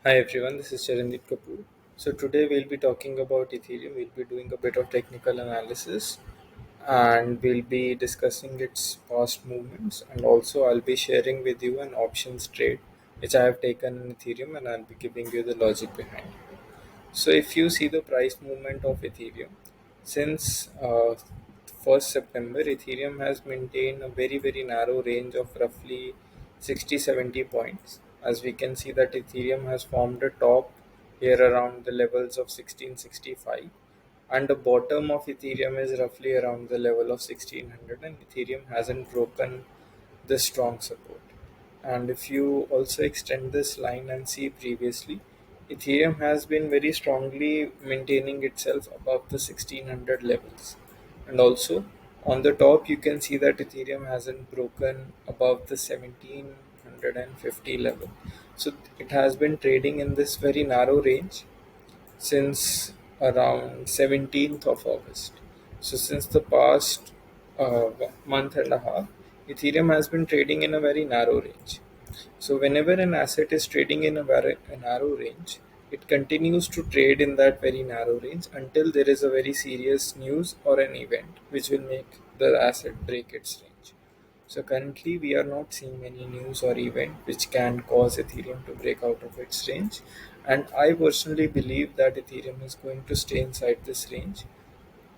Hi everyone, this is Charandeep Kapoor. So today we'll be talking about Ethereum. We'll be doing a bit of technical analysis and we'll be discussing its past movements, and also I'll be sharing with you an options trade which I have taken in Ethereum, and I'll be giving you the logic behind it. So if you see the price movement of Ethereum since 1st September, Ethereum has maintained a very narrow range of roughly 60-70 points. As we can see that Ethereum has formed a top here around the levels of 1665, and the bottom of Ethereum is roughly around the level of 1600, and Ethereum hasn't broken this strong support. And if you also extend this line and see previously, Ethereum has been very strongly maintaining itself above the 1600 levels. And also on the top, you can see that Ethereum hasn't broken above the 1750 level. So it has been trading in this very narrow range since around 17th of August. So since the past month and a half, Ethereum has been trading in a very narrow range. So whenever an asset is trading in a narrow range, it continues to trade in that very narrow range until there is a very serious news or an event which will make the asset break its range. So currently we are not seeing any news or event which can cause Ethereum to break out of its range. And I personally believe that Ethereum is going to stay inside this range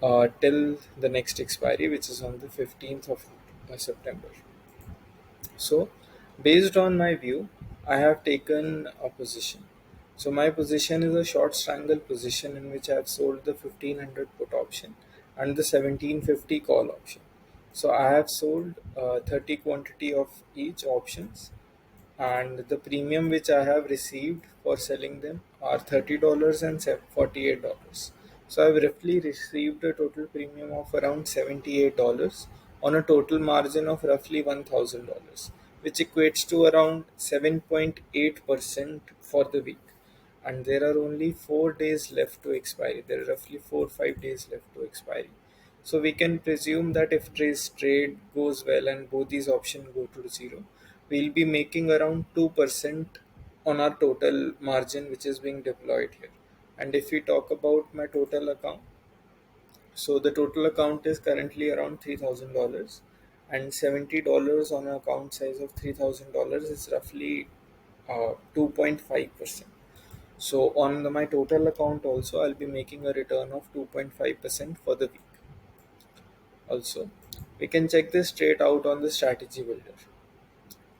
till the next expiry, which is on the 15th of September. So, based on my view, I have taken a position. So, my position is a short strangle position in which I have sold the 1500 put option and the 1750 call option. So, I have sold 30 quantity of each options, and the premium which I have received for selling them are $30 and $48. So I've roughly received a total premium of around $78 on a total margin of roughly $1,000, which equates to around 7.8% for the week. And there are only 4 days left to expiry. There are roughly 4 or 5 days left to expiry. So we can presume that if this trade goes well and both these options go to zero, we'll be making around 2% on our total margin which is being deployed here. And if we talk about my total account, so the total account is currently around $3,000, and $70 on an account size of $3,000 is roughly 2.5%. So on my total account also, I'll be making a return of 2.5% for the week. Also, we can check this straight out on the strategy builder.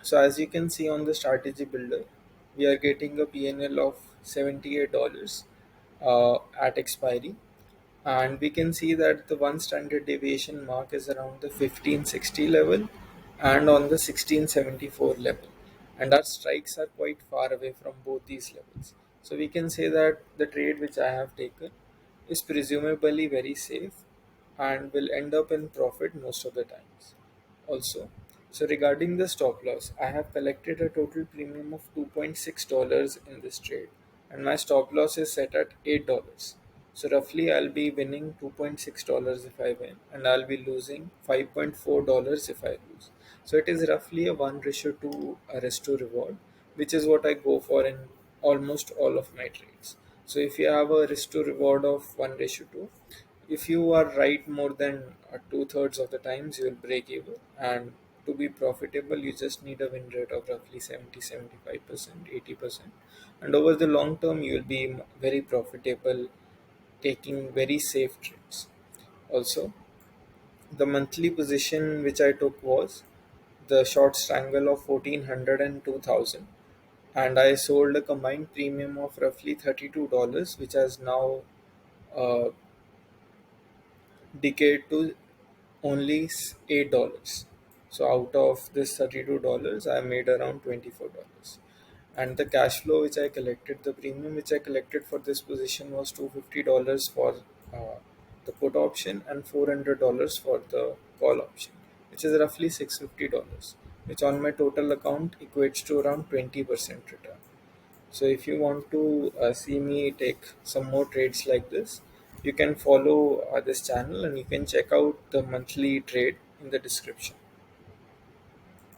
So as you can see on the strategy builder, we are getting a PNL of $78 at expiry, and we can see that the one standard deviation mark is around the 1560 level and on the 1674 level, and our strikes are quite far away from both these levels. So we can say that the trade which I have taken is presumably very safe and will end up in profit most of the times. Also, so regarding the stop loss, I have collected a total premium of $2.6 in this trade, and my stop loss is set at $8. So roughly, I'll be winning $2.6 if I win, and I'll be losing $5.4 if I lose. So it is roughly a 1:2 risk to reward, which is what I go for in almost all of my trades. So if you have a risk to reward of 1:2, if you are right more than two-thirds of the times, you will break even. And to be profitable, you just need a win rate of roughly 70, 75%, 80%. And over the long term, you will be very profitable, taking very safe trades. Also, the monthly position which I took was the short strangle of 1400 and 2000, and I sold a combined premium of roughly $32, which has now uh, decayed to only $8. So out of this $32, I made around $24. And the cash flow which I collected, the premium which I collected for this position was $250 for uh, the put option and $400 for the call option, which is roughly $650, which on my total account equates to around 20% return. So if you want to see me take some more trades like this, you can follow this channel, and you can check out the monthly trade in the description.